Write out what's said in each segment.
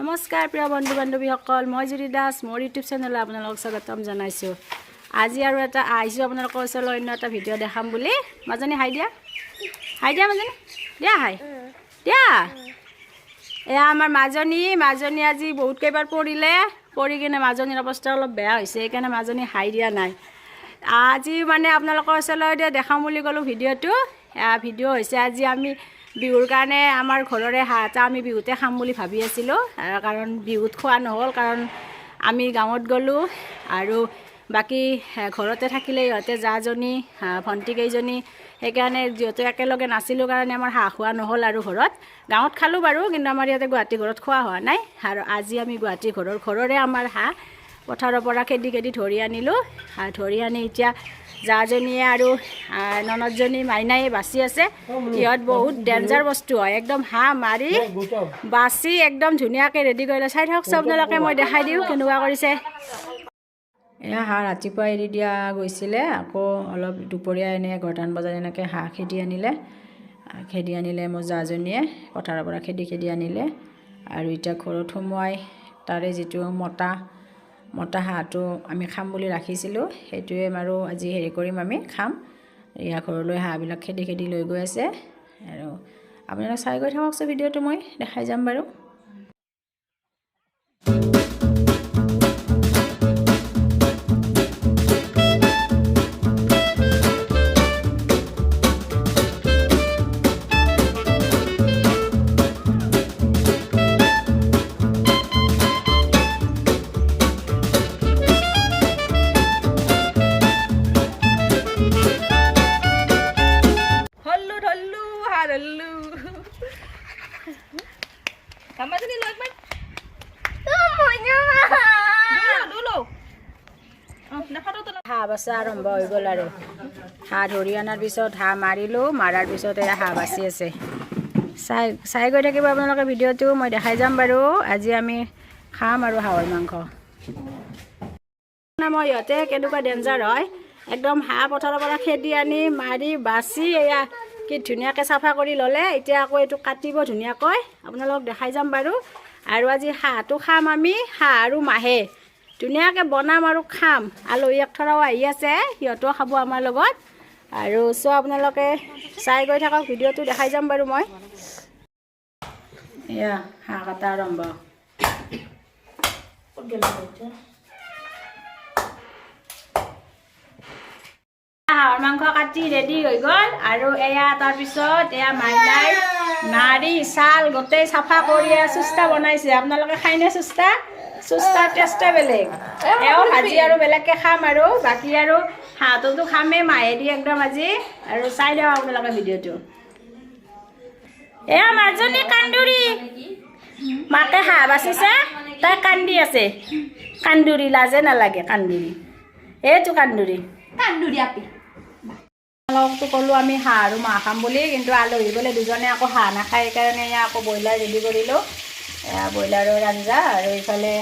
নমস্কাৰ প্ৰিয় বন্ধু বান্ধৱীসকল, মই জুৰি দাস, মোৰ ইউটিউব চেনেলত আপোনালোকক স্বাগতম জনাইছোঁ। আজি আৰু এটা আহিছোঁ আপোনালোকৰ ওচৰলৈ অন্য এটা ভিডিঅ' দেখাম বুলি। মাজনী হাই দিয়া, মাজনী দিয়া, হাই দিয়া। এয়া আমাৰ মাজনী আজি বহুত কেইবাৰ পৰি কিনে মাজনীৰ অৱস্থা অলপ বেয়া হৈছে, সেইকাৰণে মাজনী হাই দিয়া নাই। আজি মানে আপোনালোকৰ ওচৰলৈ দেখাম বুলি ক'লোঁ ভিডিঅ'টো। ভিডিঅ' হৈছে আজি আমি বিহুৰ কাৰণে আমাৰ ঘৰৰে হাঁহ এটা আমি বিহুতে খাম বুলি ভাবি আছিলোঁ, কাৰণ বিহুত খোৱা নহ'ল, কাৰণ আমি গাঁৱত গ'লোঁ আৰু বাকী ঘৰতে থাকিলে ইহঁতে জাজনী ভণ্টিকেইজনী, সেইকাৰণে যিহেতু একেলগে নাছিলোঁ কাৰণে আমাৰ হাঁহ খোৱা নহ'ল। আৰু গাঁৱত খালোঁ বাৰু, কিন্তু আমাৰ ইয়াতে গুৱাহাটী ঘৰত খোৱা হোৱা নাই। আৰু আজি আমি গুৱাহাটী ঘৰৰে আমাৰ হাঁহ পথাৰৰ পৰা খেদি ধৰি আনিলোঁ। ধৰি আনি এতিয়া জাজনীয়ে আৰু ননদজনী মাইনাই বাচি আছে। ইহঁত বহুত ডেঞ্জাৰ বস্তু হয়, একদম হাঁহ মাৰি বাচি একদম ধুনীয়াকৈ ৰেডি কৰিলে। চাই থাককচোন আপোনালোকে, মই দেখাই দিওঁ কেনেকুৱা কৰিছে। এয়া হাঁহ ৰাতিপুৱা এৰি দিয়া গৈছিলে, আকৌ অলপ দুপৰীয়া এনে 11 বজাত এনেকৈ হাঁহ খেদি আনিলে মোৰ জাজনীয়ে পথাৰৰ পৰা খেদি আনিলে। আৰু এতিয়া ঘৰত সোমোৱাই তাৰে যিটো মতা হাঁহটো আমি খাম বুলি ৰাখিছিলোঁ, সেইটোৱে আৰু আজি কৰিম, আমি খাম। এয়া ঘৰলৈ হাঁহবিলাক খেদি লৈ গৈ আছে। আৰু আপোনালোকে চাই গৈ থাককচোন ভিডিঅ'টো, মই দেখাই যাম বাৰু। হাঁহ বাচা আৰম্ভ হৈ গ'ল আৰু হাঁহ ধৰি অনাৰ পিছত হাঁহ মাৰিলোঁ, মাৰাৰ পিছত এয়া হাঁহ বাচি আছে। চাই গৈ থাকিব আপোনালোকে ভিডিঅ'টো, মই দেখাই যাম বাৰু। আজি আমি খাম আৰু হাঁহৰ মাংস। মই ইহঁতে কেনেকুৱা ডেঞ্জাৰ হয়, একদম হাঁহ পথাৰৰ পৰা খেদি আনি মাৰি বাচি এয়া কি ধুনীয়াকৈ চাফা কৰি ল'লে। এতিয়া আকৌ এইটো কাটিব ধুনীয়াকৈ, আপোনালোকক দেখাই যাম বাৰু। আৰু আজি হাঁহটো খাম আমি, হাঁহ আৰু মাহে ধুনীয়াকৈ বনাম আৰু খাম। আলহী একঠৰাও আহি আছে, সিহঁতেও খাব আমাৰ লগত। আৰু আপোনালোকে চাই গৈ থাকক ভিডিঅ'টো, দেখাই যাম বাৰু মই। এয়া হাঁহ কাটা আৰম্ভ। হাঁহৰ মাংস কাটি ৰেডি হৈ গ'ল। আৰু এয়া তাৰপিছত এয়া মাইনাই নাৰি ছাল গোটেই চাফা কৰি চুস্তা বনাইছে। আপোনালোকে খায়নে চুস্তা? চুস্তাৰ টেষ্টে বেলেগ। এওঁ ভাজি আৰু বেলেগকৈ খাম আৰু বাকী আৰু হাঁহটোতো খামেই মাহেদি একদম আজি। আৰু চাই দিয়ক আপোনালোকে ভিডিঅ'টো। এয়া মাজনী কান্দুৰি, মাকে হাঁহ বাচিছে, তাই কান্দি আছে। কান্দুৰি, লাজে নালাগে কান্দুৰি, এইটো কান্দুৰি আপি। আপোনালোকতো ক'লোঁ আমি হাঁহ আৰু মাহ খাম বুলি, কিন্তু আলহী বোলে দুজনে আকৌ হাঁহ নাখায়, সেইকাৰণে আকৌ ব্ৰইলাৰ ৰেডি কৰিলোঁ। ব্ৰইলাৰৰ আঞ্জা আৰু এইফালে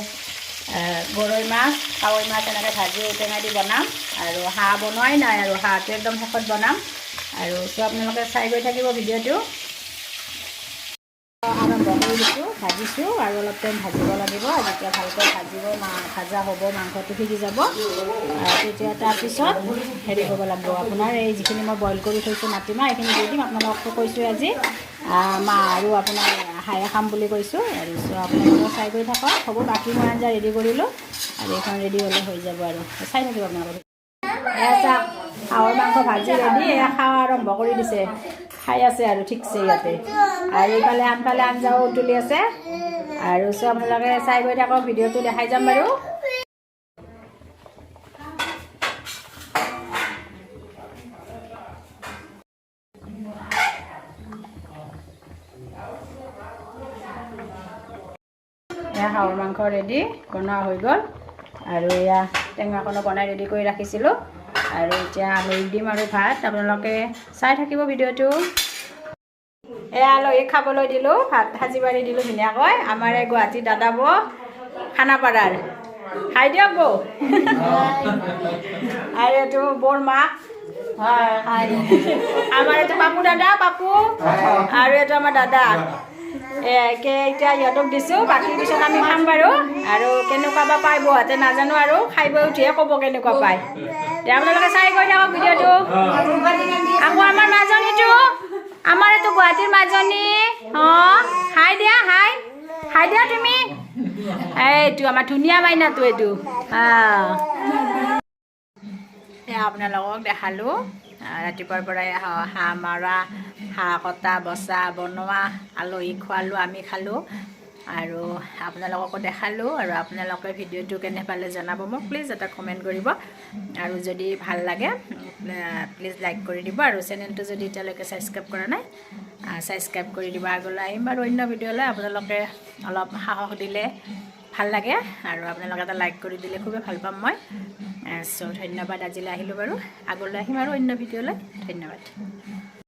গৰৈ মাছ, কাৱৈ মাছ এনেকৈ ভাজি ঔটেঙা দি বনাম। আৰু হাঁহ বনোৱাই নাই, আৰু হাঁহটো একদম শেষত বনাম। আৰু আপোনালোকে চাই গৈ থাকিব ভিডিঅ'টো। আৰম্ভ কৰি দিছোঁ, ভাজিছোঁ আৰু অলপ টাইম ভাজিব লাগিব। যেতিয়া ভালকৈ ভাজা হ'ব, মাংসটো সিজি যাব, তেতিয়া তাৰপিছত কৰিব লাগিব আপোনাৰ এই যিখিনি মই বইল কৰি থৈছোঁ মাটিমাহ, এইখিনি দি দিম। আপোনালোকতো কৈছোঁ আজি মাহ আৰু আপোনাৰ হাঁহে খাম বুলি কৈছোঁ। আৰু আপোনালোকে চাই গৈ থাকক, হ'ব। বাকী মই আঞ্জা ৰেডি কৰিলোঁ, আৰু এইখন ৰেডি হ'লে হৈ যাব। আৰু চাই থাকিব আপোনালোকে। এয়া হাঁহৰ মাংস ভাজি ৰেডি, এয়া খাৱা আৰম্ভ কৰি দিছে, খাই আছে আৰু ঠিকছে ইয়াতে। আৰু এইফালে আনফালে আঞ্জাও তুলি আছে। আৰু আপোনালোকে চাই গৈ থাকক ভিডিঅ'টো, দেখাই যাম বাৰু। এয়া হাঁহৰ মাংস ৰেডি, বনোৱা হৈ গ'ল। আৰু এয়া টেঙাকণো বনাই ৰেডি কৰি ৰাখিছিলোঁ। আৰু এতিয়া আলহীক দিম আৰু ভাত। আপোনালোকে চাই থাকিব ভিডিঅ'টো। এয়া আলহীক খাবলৈ দিলোঁ, ভাত সাজি পাৰি দিলোঁ ধুনীয়াকৈ। আমাৰ এই গুৱাহাটীৰ দাদা বৌ, খানাপাৰাৰ। খাই দিয়ক বৌ। আৰু এইটো বৰ মাক, আমাৰ এইটো পাপু দাদা, পাপু। আৰু এইটো আমাৰ দাদা। এতিয়া ইহঁতক দিছোঁ বাকী পিছত আমি খাম বাৰু আৰু কেনেকুৱা বা পাই বহঁতে নাজানো আৰু খাই বৈ উঠিহে ক'ব কেনেকুৱা পায় এতিয়া আপোনালোকে চাই গৈ থাকক ভিডিঅ'টো আকৌ আমাৰ মাজনীটো আমাৰ এইটো গুৱাহাটীৰ মাজনী অঁ হাই দিয়া তুমি এইটো আমাৰ ধুনীয়া মাইনাটো এইটো আপোনালোকক দেখালোঁ ৰাতিপুৱাৰ পৰাই হাঁহ মৰা হাঁহ কটা বচা বনোৱা আলহী খোৱালোঁ আমি খালোঁ আৰু আপোনালোককো দেখালোঁ আৰু আপোনালোকে ভিডিঅ'টো কেনে পালে জনাব মোক প্লিজ এটা কমেণ্ট কৰিব আৰু যদি ভাল লাগে প্লিজ লাইক কৰি দিব আৰু চেনেলটো যদি এতিয়ালৈকে ছাবস্ক্ৰাইব কৰা নাই ছাবস্ক্ৰাইব কৰি দিব আগলৈ আহিম বাৰু অন্য ভিডিঅ'লৈ আপোনালোকে অলপ সাহস দিলে ভাল লাগে আৰু আপোনালোকে এটা লাইক কৰি দিলে খুবেই ভাল পাম মই চ' ধন্যবাদ আজিলৈ আহিলোঁ বাৰু আগলৈ আহিম আৰু অন্য ভিডিঅ'লৈ ধন্যবাদ